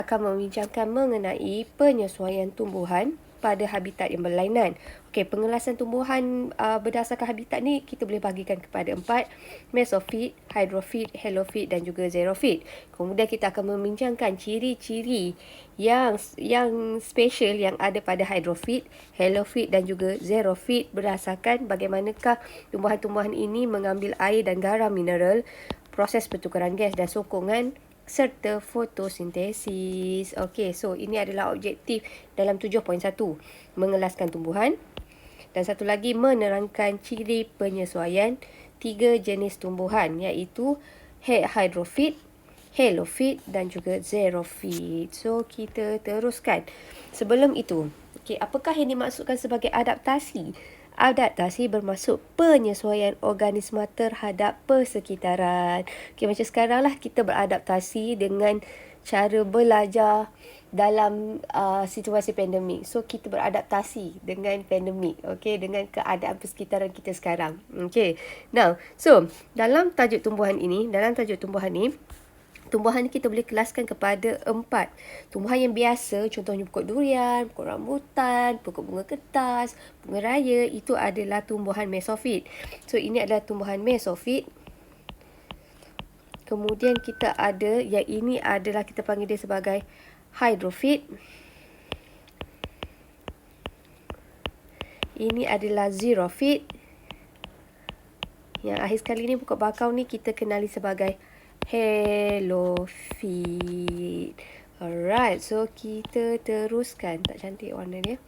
akan membincangkan mengenai penyesuaian tumbuhan pada habitat yang berlainan. Okey, pengelasan tumbuhan berdasarkan habitat ni kita boleh bahagikan kepada 4: mesofit, hydrofit, halofit dan juga xerofit. Kemudian kita akan membincangkan ciri-ciri yang special yang ada pada hydrofit, halofit dan juga xerofit berdasarkan bagaimanakah tumbuhan-tumbuhan ini mengambil air dan garam mineral, proses pertukaran gas dan sokongan serta fotosintesis. Okey, so ini adalah objektif dalam 7.1, mengelaskan tumbuhan. Dan satu lagi, menerangkan ciri penyesuaian 3 jenis tumbuhan iaitu hydrofit, halofit dan juga xerofit. So, kita teruskan. Sebelum itu, apakah yang dimaksudkan sebagai adaptasi? Adaptasi bermaksud penyesuaian organisma terhadap persekitaran. Macam sekarang lah kita beradaptasi dengan cara belajar dalam situasi pandemik. So, kita beradaptasi dengan pandemik, dengan keadaan persekitaran kita sekarang. Now, so, dalam tajuk tumbuhan ni, tumbuhan ni kita boleh kelaskan kepada 4. Tumbuhan yang biasa, contohnya pokok durian, pokok rambutan, pokok bunga kertas, bunga raya, itu adalah tumbuhan mesofit. So, ini adalah tumbuhan mesofit. Kemudian kita ada, yang ini adalah kita panggil dia sebagai hydrofit. Ini adalah xerofit. Yang akhir sekali ni, pokok bakau ni kita kenali sebagai halofit. Alright, so kita teruskan. Tak cantik warna dia.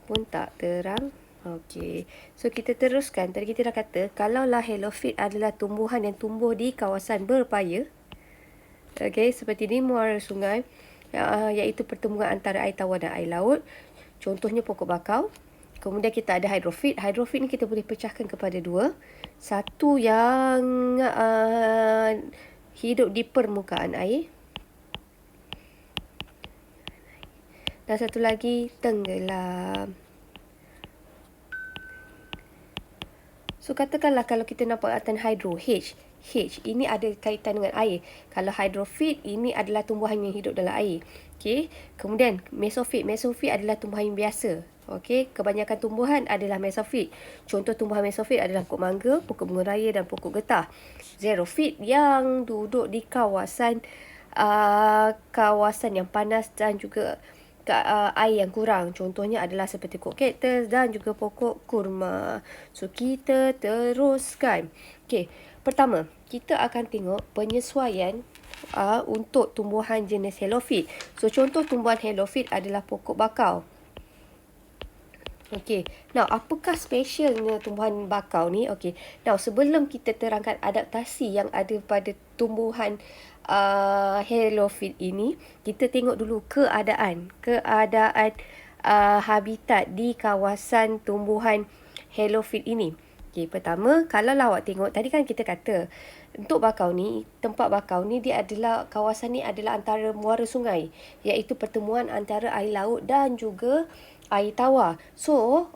Pun tak terang. Okey. So kita teruskan. Tadi kita dah kata, kalaulah halofit adalah tumbuhan yang tumbuh di kawasan berpaya. Seperti di muara sungai, iaitu pertemuan antara air tawar dan air laut. Contohnya pokok bakau. Kemudian kita ada hydrofit. Hydrofit ni kita boleh pecahkan kepada 2. Satu yang hidup di permukaan air. Dan satu lagi tenggelam. So, katakanlah kalau kita nampak perkataan hydro, H ini ada kaitan dengan air. Kalau hydrofit, ini adalah tumbuhan yang hidup dalam air. Kemudian mesofit adalah tumbuhan yang biasa. Kebanyakan tumbuhan adalah mesofit. Contoh tumbuhan mesofit adalah pokok mangga, pokok bunga raya dan pokok getah. Xerofit yang duduk di kawasan yang panas dan juga air yang kurang. Contohnya adalah seperti pokok kaktus dan juga pokok kurma. So, kita teruskan. Pertama, kita akan tengok penyesuaian untuk tumbuhan jenis halofit. So, contoh tumbuhan halofit adalah pokok bakau. Now, apakah specialnya tumbuhan bakau ni? Now, sebelum kita terangkan adaptasi yang ada pada tumbuhan halofit ini, kita tengok dulu keadaan habitat di kawasan tumbuhan halofit ini. Pertama, kalau awak tengok, tadi kan kita kata, untuk bakau ni, tempat bakau ni, dia adalah, kawasan ni adalah antara muara sungai, iaitu pertemuan antara air laut dan juga air tawar. So,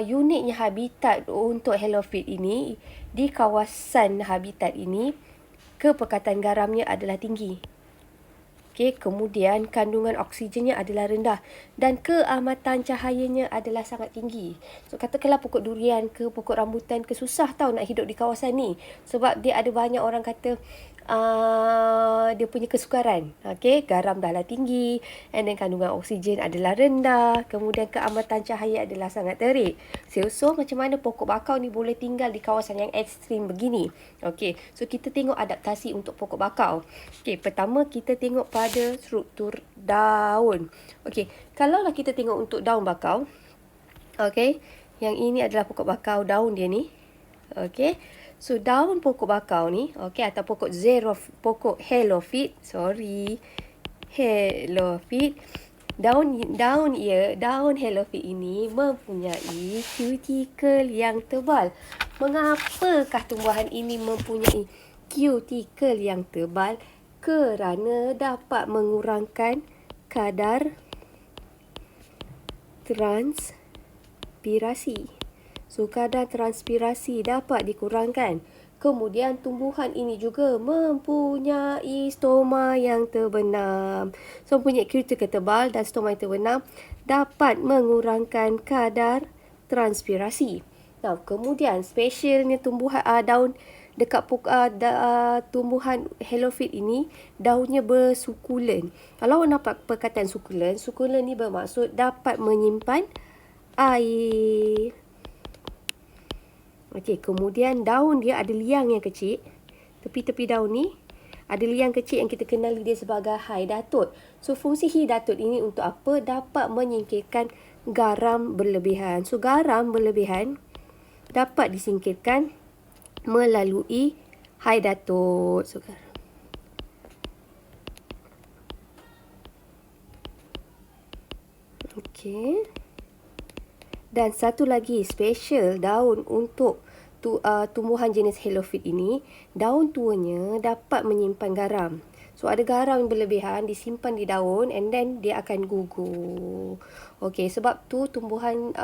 uniknya habitat untuk halofit ini, di kawasan habitat ini, kepekatan garamnya adalah tinggi. Kemudian kandungan oksigennya adalah rendah dan keamatan cahayanya adalah sangat tinggi. So, katakanlah pokok durian ke pokok rambutan ke, susah tau nak hidup di kawasan ni. Sebab dia ada banyak orang kata dia punya kesukaran. Garam dah lah tinggi, and then kandungan oksigen adalah rendah, kemudian keamatan cahaya adalah sangat terik. So, macam mana pokok bakau ni boleh tinggal di kawasan yang ekstrim begini? So kita tengok adaptasi untuk pokok bakau. Pertama kita tengok pada struktur daun. Kalaulah kita tengok untuk daun bakau, yang ini adalah pokok bakau, daun dia ni. So, daun pokok bakau ni, atau pokok halofit, halofit, daun halofit ini mempunyai cuticle yang tebal. Mengapakah tumbuhan ini mempunyai cuticle yang tebal? Kerana dapat mengurangkan kadar transpirasi. So, kadar transpirasi dapat dikurangkan. Kemudian tumbuhan ini juga mempunyai stoma yang terbenam. So, mempunyai kutikel tebal dan stoma yang terbenam dapat mengurangkan kadar transpirasi. Nah, kemudian spesialnya tumbuhan daun dekat tumbuhan helophyt ini, daunnya bersukulen. Kalau nampak perkataan sukulen, sukulen ni bermaksud dapat menyimpan air. Okey, kemudian daun dia ada liang yang kecil. Tepi-tepi daun ni ada liang kecil yang kita kenali dia sebagai haidatut. So, fungsi haidatut ini untuk apa? Dapat menyingkirkan garam berlebihan. So, garam berlebihan dapat disingkirkan melalui haidatut. So, okey. Dan satu lagi special daun untuk tumbuhan jenis helophyt ini, daun tuanya dapat menyimpan garam. So, ada garam yang berlebihan disimpan di daun and then dia akan gugur. Okey, sebab tu tumbuhan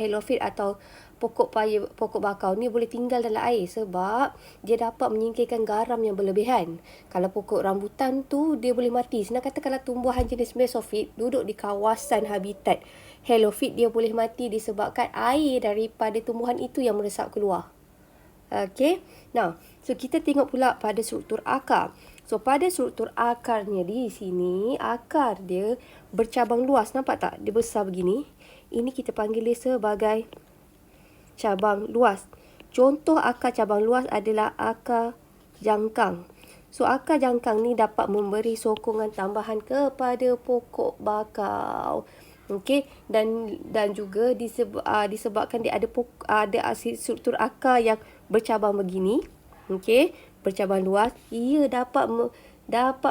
helophyt atau pokok bakau ni boleh tinggal dalam air sebab dia dapat menyingkirkan garam yang berlebihan. Kalau pokok rambutan tu dia boleh mati. Senang kata kalau tumbuhan jenis mesophyt duduk di kawasan habitat helophyt, dia boleh mati disebabkan air daripada tumbuhan itu yang meresap keluar. Okey. Nah, so kita tengok pula pada struktur akar. So, pada struktur akarnya di sini, akar dia bercabang luas. Nampak tak? Dia besar begini. Ini kita panggil dia sebagai cabang luas. Contoh akar cabang luas adalah akar jangkang. So, akar jangkang ni dapat memberi sokongan tambahan kepada pokok bakau. Okey, dan juga disebabkan dia ada struktur akar yang bercabang begini. Okey, bercabang luas, ia dapat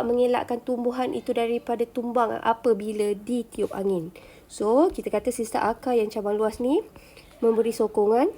mengelakkan tumbuhan itu daripada tumbang apabila ditiup angin. So, kita kata sistem akar yang cabang luas ni memberi sokongan.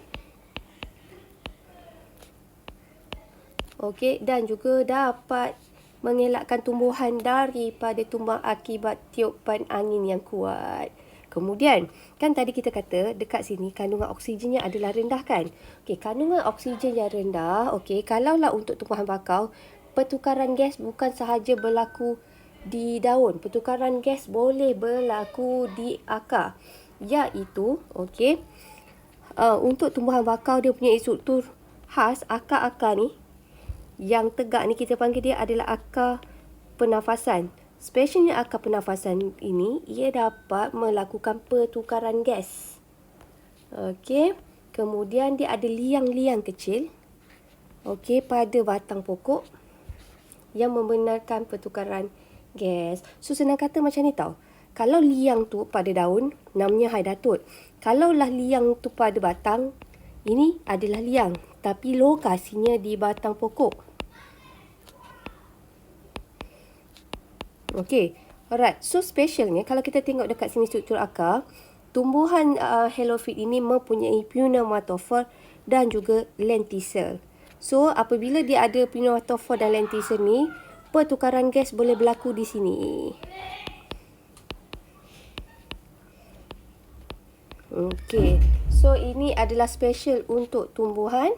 Okey, dan juga dapat mengelakkan tumbuhan daripada tumbang akibat tiupan angin yang kuat. Kemudian, kan tadi kita kata dekat sini kandungan oksigennya adalah rendah kan? Okey, kandungan oksigen yang rendah, okey, kalaulah untuk tumbuhan bakau, pertukaran gas bukan sahaja berlaku di daun, pertukaran gas boleh berlaku di akar. Iaitu, okey, untuk tumbuhan bakau dia punya struktur khas, akar-akar ni yang tegak ni kita panggil dia adalah akar pernafasan. Spesialnya akar pernafasan ini, ia dapat melakukan pertukaran gas. Okey, kemudian dia ada liang-liang kecil, okey, pada batang pokok yang membenarkan pertukaran gas. So, senang kata macam ni tau. Kalau liang tu pada daun, namanya haidatut. Kalaulah liang tu pada batang, ini adalah liang, tapi lokasinya di batang pokok. Okey, alright. So, specialnya kalau kita tengok dekat sini struktur akar, tumbuhan helophyt ini mempunyai pneumatophore dan juga lenticel. So, apabila dia ada pneumatophore dan lenticel ni, pertukaran gas boleh berlaku di sini. Okey, so ini adalah special untuk tumbuhan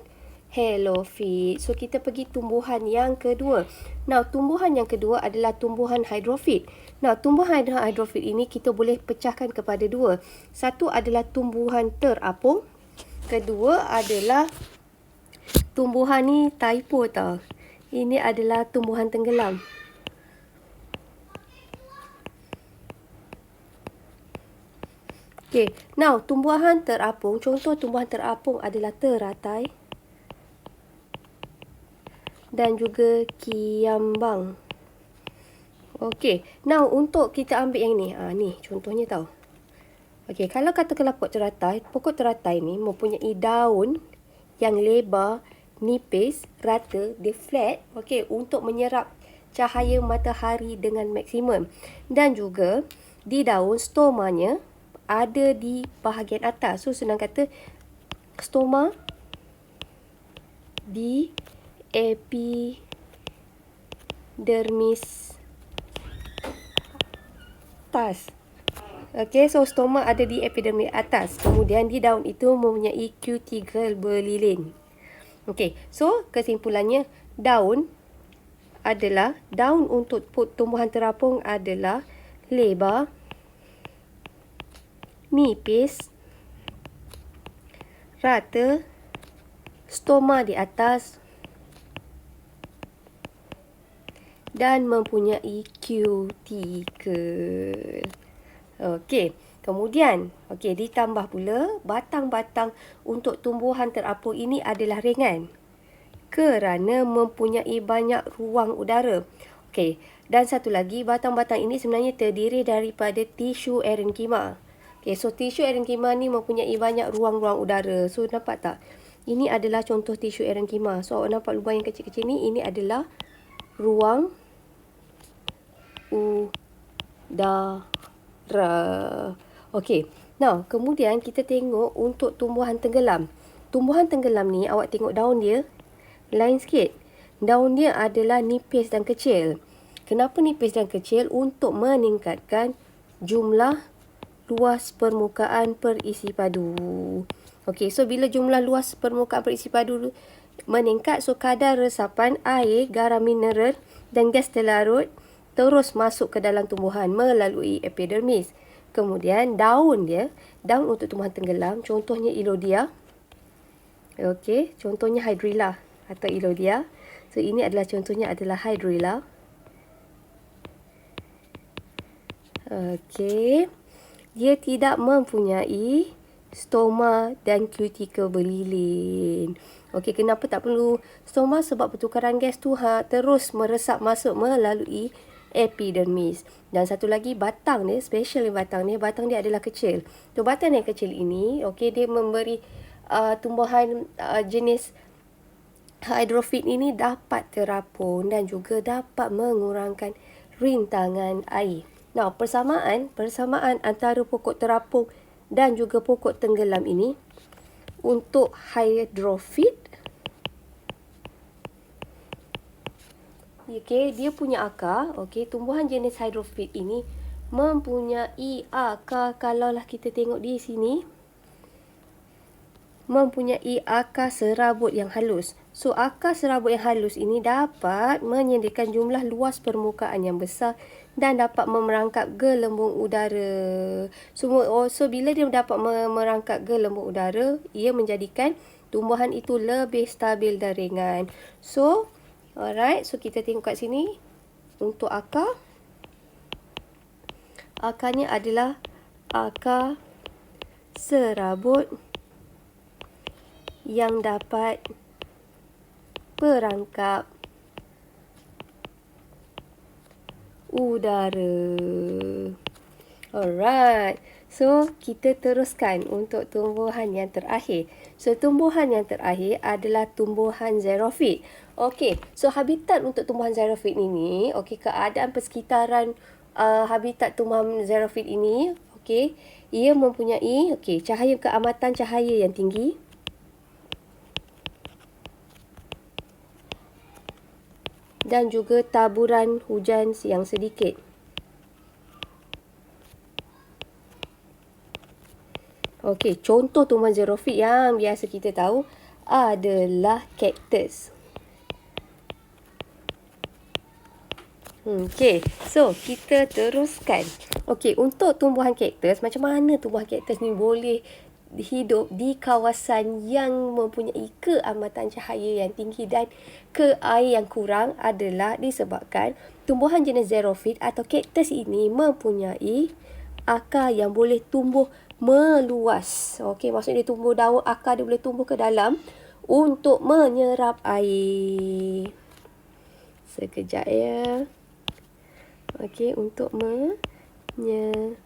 helophyt. So, kita pergi tumbuhan yang kedua. Nah, tumbuhan yang kedua adalah tumbuhan hydrophyt. Nah, tumbuhan hydrophyt ini kita boleh pecahkan kepada dua. Satu adalah tumbuhan terapung. Kedua adalah tumbuhan ni typo tau. Ini adalah tumbuhan tenggelam. Okay, now tumbuhan terapung. Contoh tumbuhan terapung adalah teratai dan juga kiambang. Okey, now untuk kita ambil yang ni. Ni contohnya tau. Okey, kalau katakanlah pokok teratai ni mempunyai daun yang lebar, nipis, rata, dia flat, okey, untuk menyerap cahaya matahari dengan maksimum. Dan juga di daun stomanya ada di bahagian atas. So, senang kata stoma di epidermis atas. Okey, so stoma ada di epidermis atas. Kemudian di daun itu mempunyai cuticle berlilin. Okey, so kesimpulannya daun untuk tumbuhan terapung adalah lebar, nipis, rata, stoma di atas dan mempunyai cuticle. Okey, kemudian ditambah pula batang-batang untuk tumbuhan terapung ini adalah ringan kerana mempunyai banyak ruang udara. Okey, dan satu lagi, batang-batang ini sebenarnya terdiri daripada tisu erenkima. Okey, so tisu erenkima ni mempunyai banyak ruang-ruang udara. So nampak tak? Ini adalah contoh tisu erenkima. So awak nampak lubang yang kecil-kecil ni, ini adalah ruang udara. Okey. Now, kemudian kita tengok untuk tumbuhan tenggelam. Tumbuhan tenggelam ni awak tengok daun dia lain sikit. Daun dia adalah nipis dan kecil. Kenapa nipis dan kecil? Untuk meningkatkan jumlah luas permukaan perisi padu. Okey, so bila jumlah luas permukaan perisi padu meningkat, so kadar resapan air, garam mineral dan gas terlarut terus masuk ke dalam tumbuhan melalui epidermis. Kemudian daun untuk tumbuhan tenggelam, contohnya Elodea. Okey, contohnya Hydrilla atau Elodea. So ini adalah contohnya adalah Hydrilla. Okey. Dia tidak mempunyai stoma dan cuticle berlilin. Okey, kenapa tak perlu stoma? Sebab pertukaran gas tu terus meresap masuk melalui epidermis. Dan satu lagi, batang dia, special batang dia adalah kecil. So, batang yang kecil ini, okey, dia memberi tumbuhan jenis hydrophyte ini dapat terapung dan juga dapat mengurangkan rintangan air. Nah, persamaan antara pokok terapung dan juga pokok tenggelam ini untuk hydrophyte, okey, dia punya akar, okey, tumbuhan jenis hydrophyte ini mempunyai akar, kalaulah kita tengok di sini, mempunyai akar serabut yang halus. So, akar serabut yang halus ini dapat menyediakan jumlah luas permukaan yang besar dan dapat merangkap gelembung udara. So bila dia dapat merangkap gelembung udara, ia menjadikan tumbuhan itu lebih stabil dan ringan. So, alright, so kita tengok kat sini untuk akar. Akarnya adalah akar serabut yang dapat perangkap udara. Alright. So, kita teruskan untuk tumbuhan yang terakhir. So, tumbuhan yang terakhir adalah tumbuhan xerophyte. Okey, so habitat untuk tumbuhan xerophyte ini, okey, keadaan persekitaran habitat tumbuhan xerophyte ini, okey, ia mempunyai cahaya keamatan cahaya yang tinggi. Dan juga taburan hujan yang sedikit. Okey, contoh tumbuhan xerophyte yang biasa kita tahu adalah cactus. Okey, so kita teruskan. Okey, untuk tumbuhan cactus, macam mana tumbuhan cactus ni boleh hidup di kawasan yang mempunyai keamatan cahaya yang tinggi dan air yang kurang adalah disebabkan tumbuhan jenis xerophyte atau cactus ini mempunyai akar yang boleh tumbuh meluas. Okey, maksudnya dia tumbuh daun, akar dia boleh tumbuh ke dalam untuk menyerap air. Sekejap ya. Okey, untuk menyerap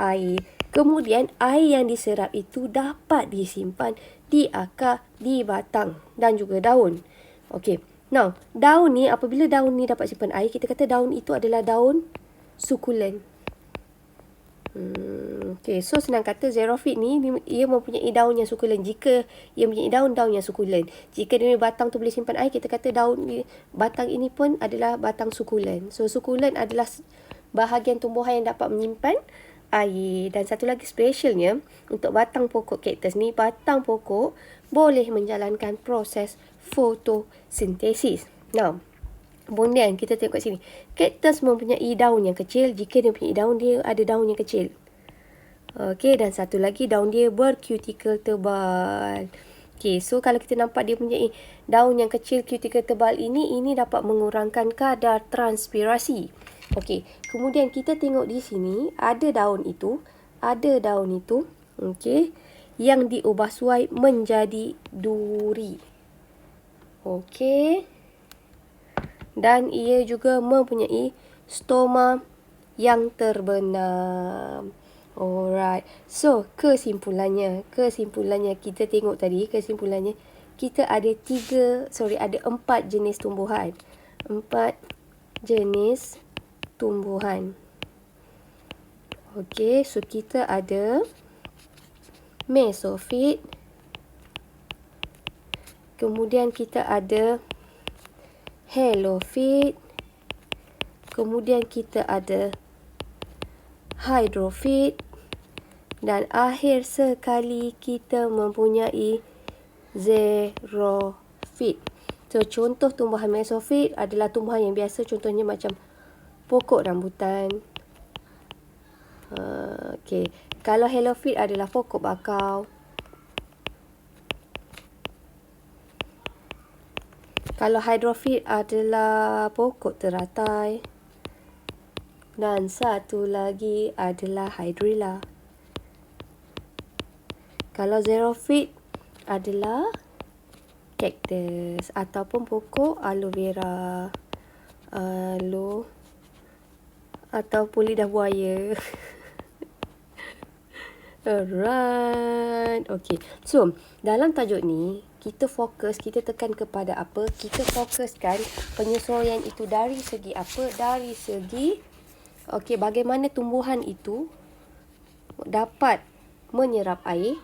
air. Kemudian air yang diserap itu dapat disimpan di akar, di batang dan juga daun. Okey. Now, daun ni, apabila daun ni dapat simpan air, kita kata daun itu adalah daun sukulen. Okey, so senang kata xerophyte ni ia mempunyai daun yang sukulen. Jika ia mempunyai daun-daun yang sukulen, jika dia batang tu boleh simpan air, kita kata batang ini pun adalah batang sukulen. So sukulen adalah bahagian tumbuhan yang dapat menyimpan air. Dan satu lagi specialnya untuk batang pokok cactus ni, batang pokok boleh menjalankan proses fotosintesis. Now, kemudian kita tengok kat sini. Kaktus mempunyai daun yang kecil. Jika dia mempunyai daun, dia ada daun yang kecil. Okey, dan satu lagi daun dia bercuticle tebal. Okey, so kalau kita nampak dia mempunyai daun yang kecil, cuticle tebal ini dapat mengurangkan kadar transpirasi. Okey, kemudian kita tengok di sini ada daun itu, okey, yang diubah suai menjadi duri. Okey. Dan ia juga mempunyai stoma yang terbenam. Alright. So, kesimpulannya kita tengok tadi, kita ada ada 4 jenis tumbuhan. 4 jenis tumbuhan. Okey, so kita ada mesofit. Kemudian kita ada helofit. Kemudian kita ada hydrofit. Dan akhir sekali kita mempunyai xerofit. So, contoh tumbuhan mesofit adalah tumbuhan yang biasa, contohnya macam pokok rambutan. Okey. Kalau helofit adalah pokok bakau. Kalau hydrofit adalah pokok teratai. Dan satu lagi adalah hydrilla. Kalau xerofit adalah cactus ataupun pokok aloe vera. Ataupun lidah buaya. Alright. Okay. So, dalam tajuk ni, kita tekan kepada apa? Kita fokuskan penyesuaian itu dari segi apa? Dari segi, bagaimana tumbuhan itu dapat menyerap air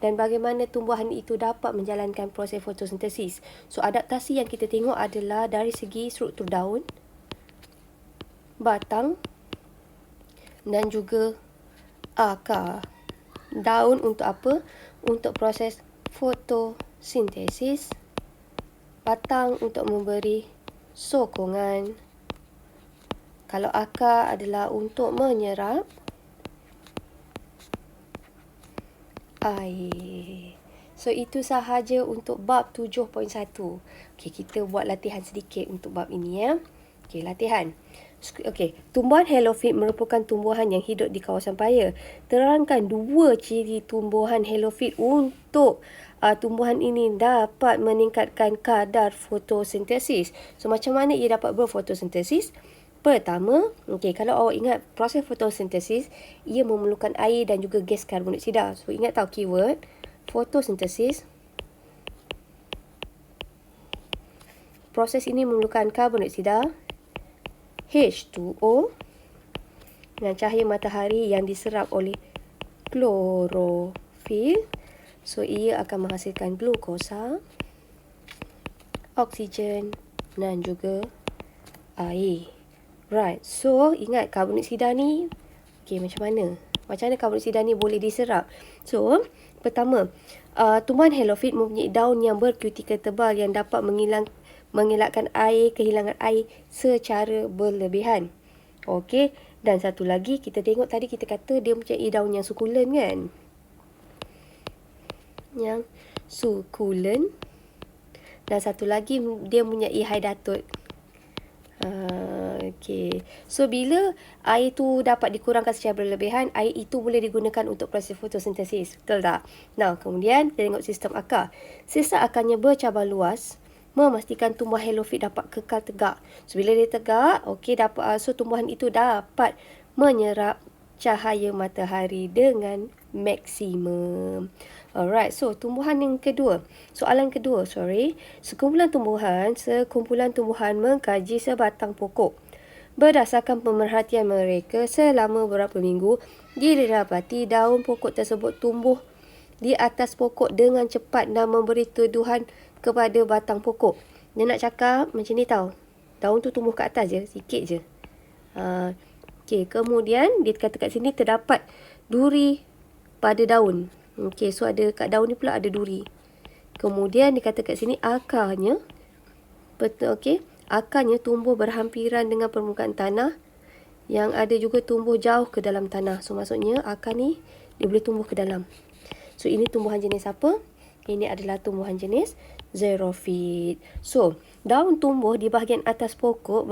dan bagaimana tumbuhan itu dapat menjalankan proses fotosintesis. So, adaptasi yang kita tengok adalah dari segi struktur daun, batang dan juga akar. Daun untuk apa? Untuk proses fotosintesis. Batang untuk memberi sokongan. Kalau akar adalah untuk menyerap air. So, itu sahaja untuk bab 7.1. Okey, kita buat latihan sedikit untuk bab ini ya. Okey, latihan. Okey, tumbuhan helofit merupakan tumbuhan yang hidup di kawasan paya. Terangkan 2 ciri tumbuhan helofit untuk tumbuhan ini dapat meningkatkan kadar fotosintesis. So, macam mana ia dapat berfotosintesis? Pertama, kalau awak ingat proses fotosintesis, ia memerlukan air dan juga gas karbon dioksida. So, ingat tahu keyword fotosintesis. Proses ini memerlukan karbon dioksida, H2O, dan cahaya matahari yang diserap oleh klorofil. So, ia akan menghasilkan glukosa, oksigen dan juga air. Right, so ingat karbon dioksida ni, macam mana? Macam mana karbon dioksida ni boleh diserap? So, pertama, tumbuhan helofit mempunyai daun yang bercuticle tebal yang dapat mengelakkan kehilangan air secara berlebihan. Okey, dan satu lagi, kita tengok tadi kita kata dia mempunyai daun yang sukulen kan? Yang sukulen. Dan satu lagi, dia mempunyai hydatod. Okey. So, bila air tu dapat dikurangkan secara berlebihan, air itu boleh digunakan untuk proses fotosintesis. Betul tak? Nah, kemudian kita tengok sistem akar. Sistem akarnya bercabar luas, memastikan tumbuhan helofit dapat kekal tegak. So, bila dia tegak, so tumbuhan itu dapat menyerap cahaya matahari dengan maksimum. Alright, so tumbuhan yang kedua. Soalan kedua, Sekumpulan tumbuhan mengkaji sebatang pokok. Berdasarkan pemerhatian mereka selama beberapa minggu, didapati daun pokok tersebut tumbuh di atas pokok dengan cepat dan memberi tuduhan kepada batang pokok. Dia nak cakap macam ni tau. Daun tu tumbuh kat atas je, sikit je. Kemudian dia kata kat sini terdapat duri pada daun. So ada kat daun ni pula ada duri. Kemudian dikata kat sini akarnya, betul, okey. Akarnya tumbuh berhampiran dengan permukaan tanah, yang ada juga tumbuh jauh ke dalam tanah. So maksudnya akar ni dia boleh tumbuh ke dalam. So ini tumbuhan jenis apa? Ini adalah tumbuhan jenis xerophyte. So daun tumbuh di bahagian atas pokok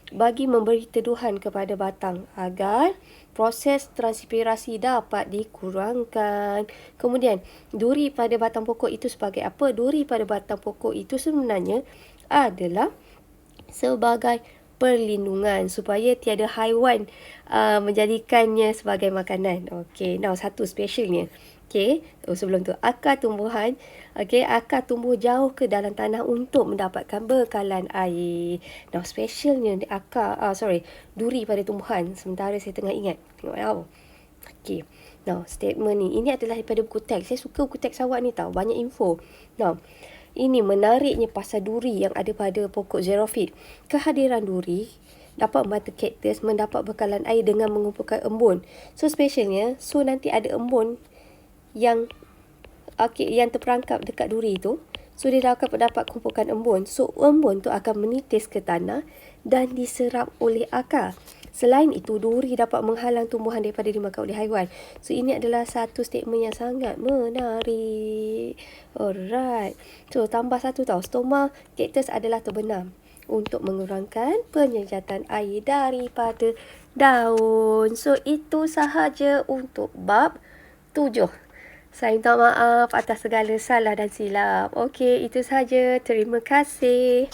bagi memberi teduhan kepada batang agar proses transpirasi dapat dikurangkan. Kemudian, duri pada batang pokok itu sebagai apa? Duri pada batang pokok itu sebenarnya adalah sebagai perlindungan supaya tiada haiwan menjadikannya sebagai makanan. Okey, now satu specialnya. Okey, sebelum tu akar tumbuhan, okey, akar tumbuh jauh ke dalam tanah untuk mendapatkan bekalan air. Now specialnya duri pada tumbuhan. Sementara saya tengah ingat. Tengok tau. Okey. Now, statement ni. Ini adalah daripada buku teks. Saya suka buku teks awak ni tau. Banyak info. Now, ini menariknya pasal duri yang ada pada pokok xerophyte. Kehadiran duri dapat membantu kaktus mendapat bekalan air dengan mengumpulkan embun. So, specialnya, so nanti ada embun yang terperangkap dekat duri tu. So, dia dapat kumpulkan embun. So, embun tu akan menitis ke tanah dan diserap oleh akar. Selain itu, duri dapat menghalang tumbuhan daripada dimakan oleh haiwan. So, ini adalah satu statement yang sangat menarik. Alright. So, tambah satu tau. Stoma kaktus adalah terbenam untuk mengurangkan penyejatan air daripada daun. So, itu sahaja untuk bab 7. Saya minta maaf atas segala salah dan silap. Okey, itu sahaja. Terima kasih.